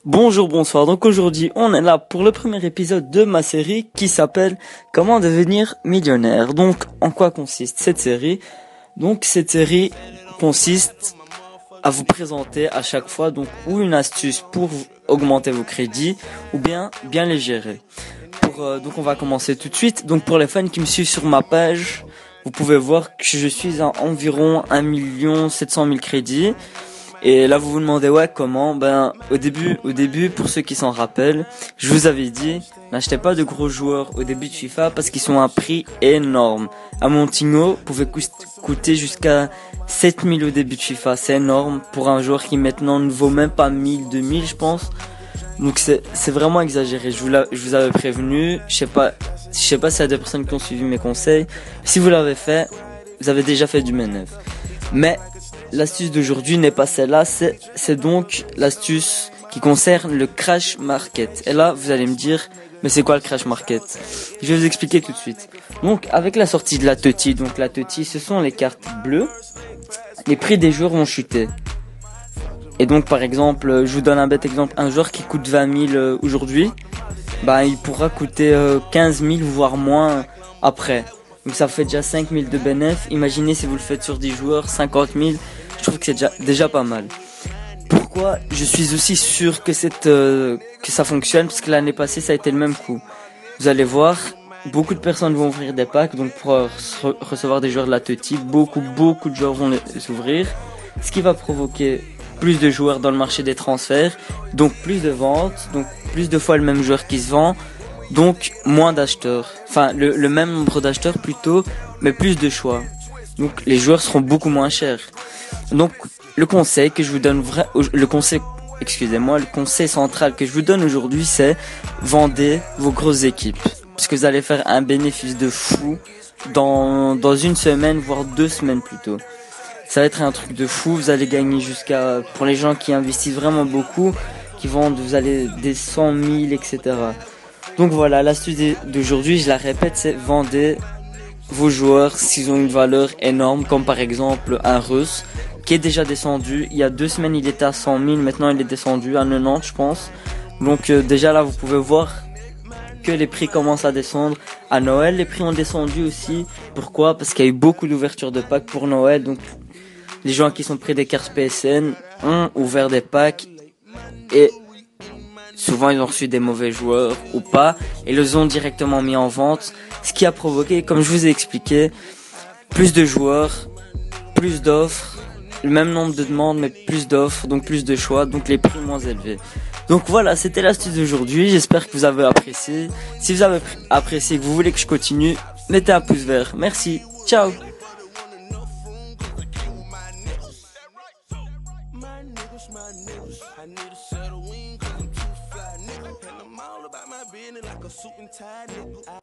Bonjour, bonsoir. Donc aujourd'hui, on est là pour le premier épisode de ma série qui s'appelle Comment devenir millionnaire. Donc, en quoi consiste cette série? Donc, cette série consiste à vous présenter à chaque fois donc ou une astuce pour augmenter vos crédits ou bien les gérer. Donc, on va commencer tout de suite. Donc, pour les fans qui me suivent sur ma page, vous pouvez voir que je suis à environ 1 700 000 crédits. Et là, vous vous demandez, ouais, comment? Au début, pour ceux qui s'en rappellent, je vous avais dit, n'achetez pas de gros joueurs au début de FIFA parce qu'ils sont à un prix énorme. Un Montigno pouvait coûter jusqu'à 7000 au début de FIFA. C'est énorme pour un joueur qui maintenant ne vaut même pas 1000, 2000, je pense. Donc c'est vraiment exagéré. Je vous avais prévenu. Je sais pas s'il y a des personnes qui ont suivi mes conseils. Si vous l'avez fait, vous avez déjà fait du ménef. Mais l'astuce d'aujourd'hui n'est pas celle-là, c'est donc l'astuce qui concerne le crash market. Et là, vous allez me dire, mais c'est quoi le crash market? Je vais vous expliquer tout de suite. Donc, avec la sortie de la TOTY, donc la TOTY, ce sont les cartes bleues, les prix des joueurs vont chuter. Et donc, par exemple, je vous donne un bête exemple, un joueur qui coûte 20 000 aujourd'hui, il pourra coûter 15 000 voire moins après. Donc ça fait déjà 5 000 de bénéfice. Imaginez si vous le faites sur 10 joueurs, 50 000. Je trouve que c'est déjà pas mal. Pourquoi je suis aussi sûr que ça fonctionne? Parce que l'année passée, ça a été le même coup. Vous allez voir, beaucoup de personnes vont ouvrir des packs. Donc pour recevoir des joueurs de la TOTY, beaucoup de joueurs vont les ouvrir. Ce qui va provoquer plus de joueurs dans le marché des transferts. Donc plus de ventes. Donc plus de fois le même joueur qui se vend. Donc moins d'acheteurs, enfin le même nombre d'acheteurs plutôt, mais plus de choix. Donc les joueurs seront beaucoup moins chers. Donc le conseil que je vous donne le conseil central que je vous donne aujourd'hui, c'est vendez vos grosses équipes, parce que vous allez faire un bénéfice de fou dans une semaine voire 2 semaines plutôt. Ça va être un truc de fou. Vous allez gagner jusqu'à, pour les gens qui investissent vraiment beaucoup, qui vendent, vous allez des 100 000, etc. Donc voilà, l'astuce d'aujourd'hui, je la répète, c'est vendez vos joueurs s'ils ont une valeur énorme, comme par exemple un Russ qui est déjà descendu. Il y a 2 semaines, il était à 100 000, maintenant il est descendu à 90, je pense. Donc déjà là, vous pouvez voir que les prix commencent à descendre. À Noël, les prix ont descendu aussi. Pourquoi? Parce qu'il y a eu beaucoup d'ouvertures de packs pour Noël. Donc les gens qui sont pris des cartes PSN ont ouvert des packs et souvent ils ont reçu des mauvais joueurs ou pas et les ont directement mis en vente, ce qui a provoqué, comme je vous ai expliqué, plus de joueurs, plus d'offres, le même nombre de demandes mais plus d'offres, donc plus de choix, donc les prix moins élevés. Donc voilà, c'était l'astuce d'aujourd'hui, j'espère que vous avez apprécié. Si vous avez apprécié et que vous voulez que je continue, mettez un pouce vert. Merci, ciao. I need a settle wing, cause I'm too fly, nigga. And I'm all about my business like a suit and tie, nigga.